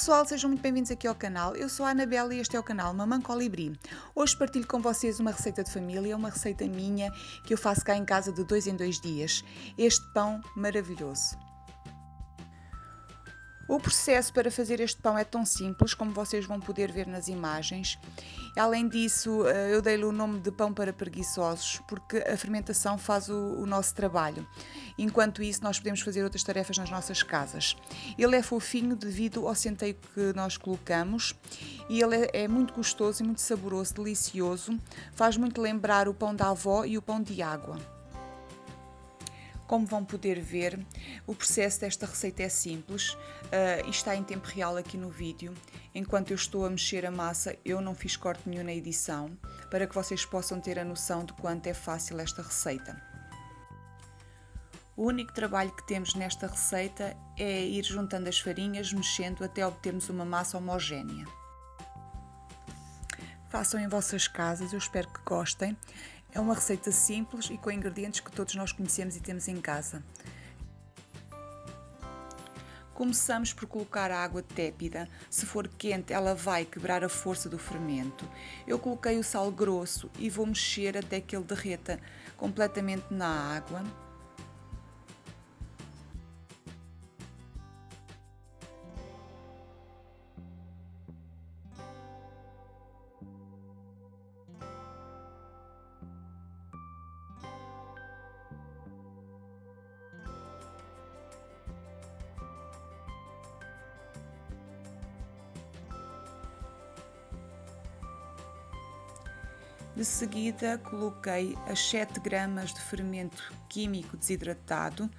pessoal, sejam muito bem-vindos aqui ao canal. Eu sou a Anabela e este é o canal Mamã Colibri. Hoje partilho com vocês uma receita de família, uma receita minha que eu faço cá em casa de 2 em 2 dias. Este pão maravilhoso. O processo para fazer este pão é tão simples como vocês vão poder ver nas imagens. Além disso, eu dei-lhe o nome de pão para preguiçosos porque a fermentação faz o nosso trabalho. Enquanto isso, nós podemos fazer outras tarefas nas nossas casas. Ele é fofinho devido ao centeio que nós colocamos e ele é muito gostoso e muito saboroso, delicioso. Faz muito lembrar o pão da avó e o pão de água. Como vão poder ver, o processo desta receita é simples e está em tempo real aqui no vídeo. Enquanto eu estou a mexer a massa, eu não fiz corte nenhum na edição, para que vocês possam ter a noção de quanto é fácil esta receita. O único trabalho que temos nesta receita é ir juntando as farinhas, mexendo até obtermos uma massa homogénea. Façam em vossas casas, eu espero que gostem. É uma receita simples e com ingredientes que todos nós conhecemos e temos em casa. Começamos por colocar a água tépida. Se for quente, ela vai quebrar a força do fermento. Eu coloquei o sal grosso e vou mexer até que ele derreta completamente na água. De seguida, coloquei as 7 gramas de fermento químico desidratado,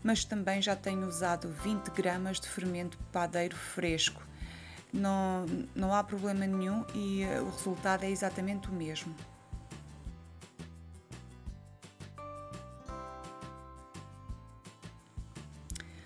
mas também já tenho usado 20 gramas de fermento padeiro fresco. Não há problema nenhum e o resultado é exatamente o mesmo.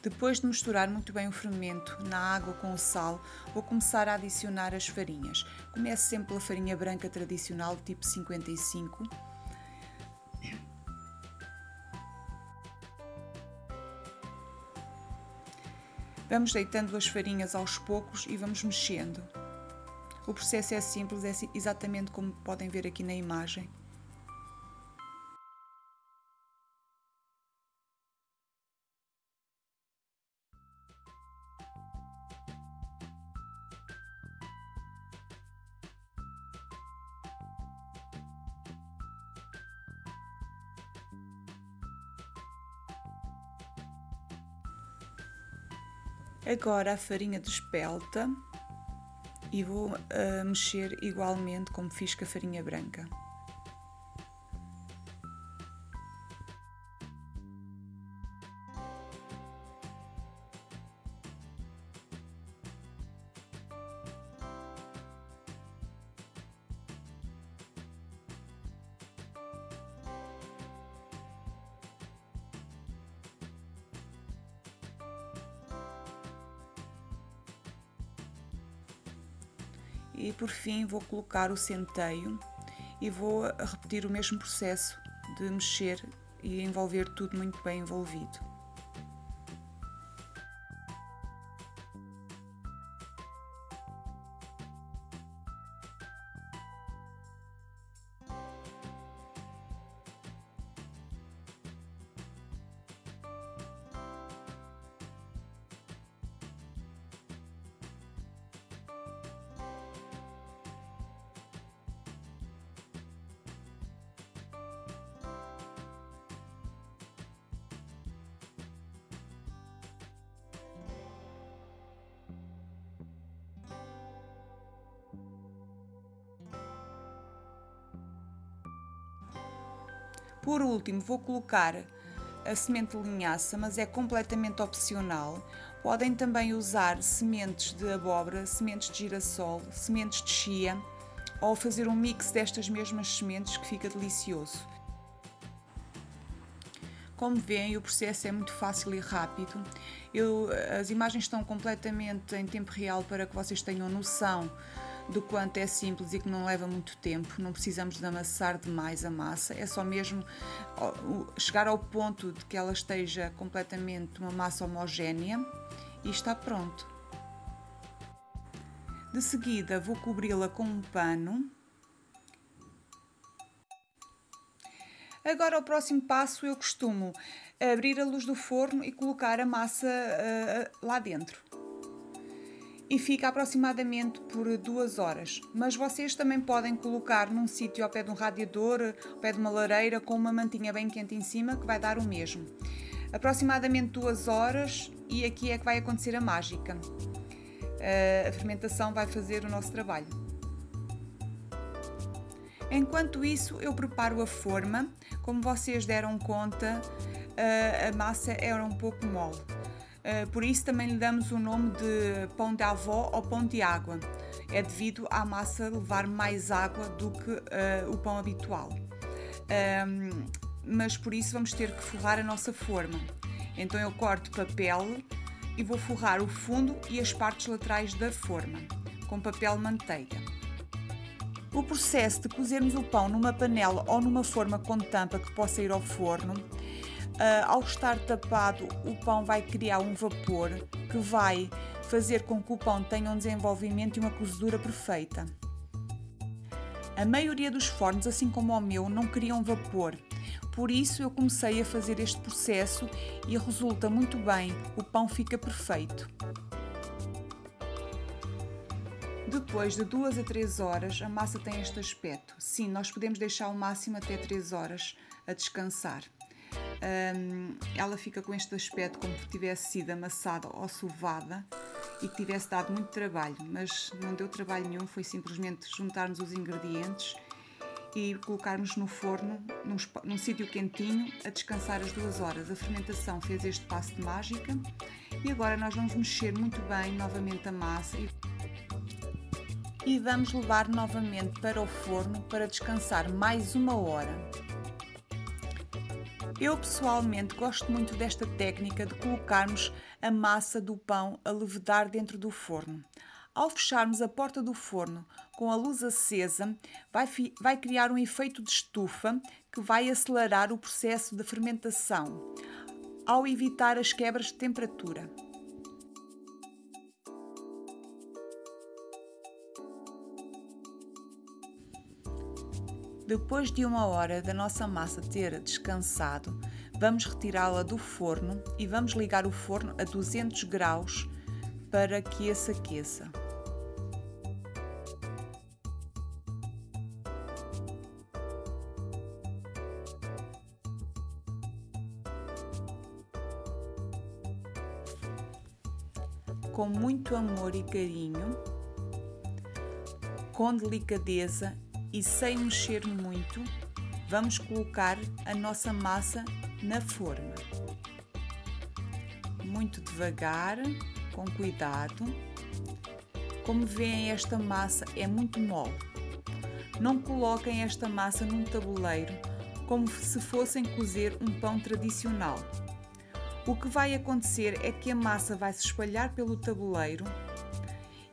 Depois de misturar muito bem o fermento na água com o sal, vou começar a adicionar as farinhas. Começo sempre pela farinha branca tradicional, tipo 55. Vamos deitando as farinhas aos poucos e vamos mexendo. O processo é simples, é exatamente como podem ver aqui na imagem. Agora a farinha despelta e vou mexer igualmente como fiz com a farinha branca. E por fim vou colocar o centeio e vou repetir o mesmo processo de mexer e envolver tudo muito bem envolvido. Por último, vou colocar a semente de linhaça, mas é completamente opcional. Podem também usar sementes de abóbora, sementes de girassol, sementes de chia ou fazer um mix destas mesmas sementes que fica delicioso. Como veem, o processo é muito fácil e rápido. As imagens estão completamente em tempo real para que vocês tenham noção do quanto é simples e que não leva muito tempo. Não precisamos de amassar demais a massa, é só mesmo chegar ao ponto de que ela esteja completamente uma massa homogénea e está pronto. De seguida vou cobri-la com um pano. Agora o próximo passo eu costumo abrir a luz do forno e colocar a massa lá dentro. E fica aproximadamente por 2 horas. Mas vocês também podem colocar num sítio ao pé de um radiador, ao pé de uma lareira, com uma mantinha bem quente em cima, que vai dar o mesmo. Aproximadamente 2 horas e aqui é que vai acontecer a mágica. A fermentação vai fazer o nosso trabalho. Enquanto isso, eu preparo a forma. Como vocês deram conta, a massa era um pouco mole. Por isso também lhe damos o nome de pão de avó ou pão de água. É devido à massa levar mais água do que o pão habitual. Mas por isso vamos ter que forrar a nossa forma. Então eu corto papel e vou forrar o fundo e as partes laterais da forma com papel manteiga. O processo de cozermos o pão numa panela ou numa forma com tampa que possa ir ao forno, ao estar tapado, o pão vai criar um vapor que vai fazer com que o pão tenha um desenvolvimento e uma cozedura perfeita. A maioria dos fornos, assim como o meu, não criam vapor. Por isso eu comecei a fazer este processo e resulta muito bem, o pão fica perfeito. Depois de 2 a 3 horas, a massa tem este aspecto. Sim, nós podemos deixar o máximo até 3 horas a descansar. Ela fica com este aspecto como se tivesse sido amassada ou sovada e que tivesse dado muito trabalho, mas não deu trabalho nenhum, foi simplesmente juntarmos os ingredientes e colocarmos no forno, num sítio quentinho, a descansar as 2 horas. A fermentação fez este passo de mágica e agora nós vamos mexer muito bem novamente a massa e vamos levar novamente para o forno para descansar mais 1 hora. Eu pessoalmente gosto muito desta técnica de colocarmos a massa do pão a levedar dentro do forno. Ao fecharmos a porta do forno com a luz acesa, vai criar um efeito de estufa que vai acelerar o processo de fermentação, ao evitar as quebras de temperatura. Depois de 1 hora da nossa massa ter descansado, vamos retirá-la do forno e vamos ligar o forno a 200 graus para que esse aqueça. Com muito amor e carinho, com delicadeza e sem mexer muito, vamos colocar a nossa massa na forma. Muito devagar, com cuidado. Como veem, esta massa é muito mole. Não coloquem esta massa num tabuleiro como se fossem cozer um pão tradicional. O que vai acontecer é que a massa vai se espalhar pelo tabuleiro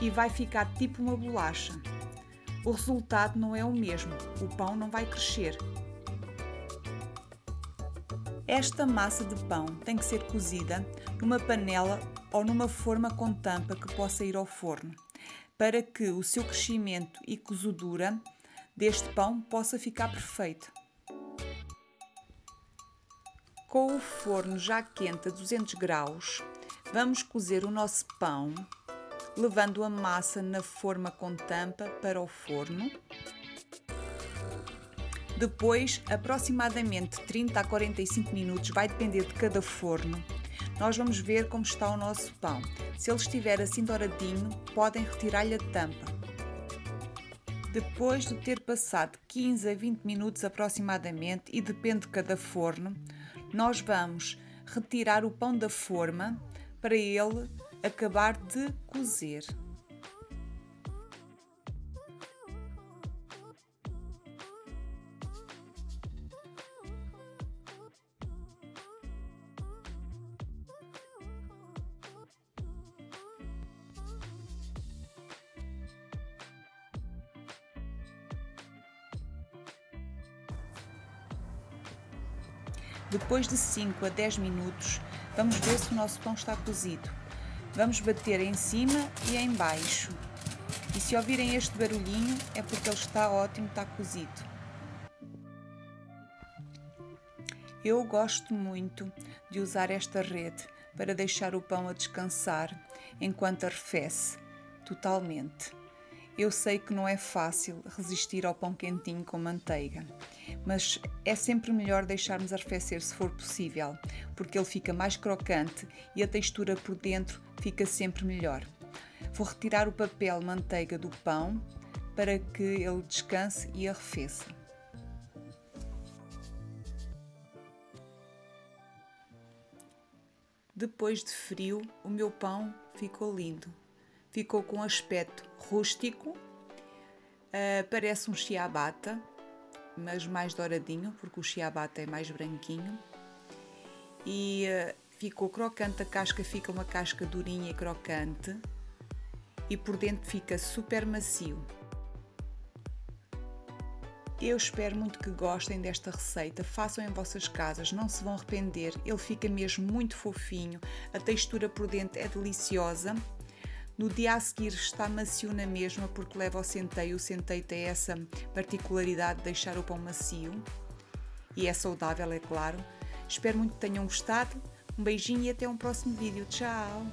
e vai ficar tipo uma bolacha. O resultado não é o mesmo, o pão não vai crescer. Esta massa de pão tem que ser cozida numa panela ou numa forma com tampa que possa ir ao forno, para que o seu crescimento e cozedura deste pão possa ficar perfeito. Com o forno já quente a 200 graus, vamos cozer o nosso pão, levando a massa na forma com tampa para o forno. Depois, aproximadamente 30 a 45 minutos, vai depender de cada forno, nós vamos ver como está o nosso pão. Se ele estiver assim douradinho, podem retirar-lhe a tampa. Depois de ter passado 15 a 20 minutos aproximadamente, e depende de cada forno, nós vamos retirar o pão da forma para ele acabar de cozer. Depois de 5 a 10 minutos, vamos ver se o nosso pão está cozido. Vamos bater em cima e em baixo. E se ouvirem este barulhinho é porque ele está ótimo, está cozido. Eu gosto muito de usar esta rede para deixar o pão a descansar enquanto arrefece totalmente. Eu sei que não é fácil resistir ao pão quentinho com manteiga, mas é sempre melhor deixarmos arrefecer se for possível, porque ele fica mais crocante e a textura por dentro fica sempre melhor. Vou retirar o papel manteiga do pão para que ele descanse e arrefeça. Depois de frio, o meu pão ficou lindo. Ficou com aspecto rústico, parece um ciabatta, mas mais douradinho, porque o ciabatta é mais branquinho. E ficou crocante, a casca fica uma casca durinha e crocante. E por dentro fica super macio. Eu espero muito que gostem desta receita, façam em vossas casas, não se vão arrepender, ele fica mesmo muito fofinho, a textura por dentro é deliciosa. No dia a seguir está macio na mesma porque leva ao centeio, o centeio tem essa particularidade de deixar o pão macio e é saudável, é claro. Espero muito que tenham gostado, um beijinho e até um próximo vídeo, tchau!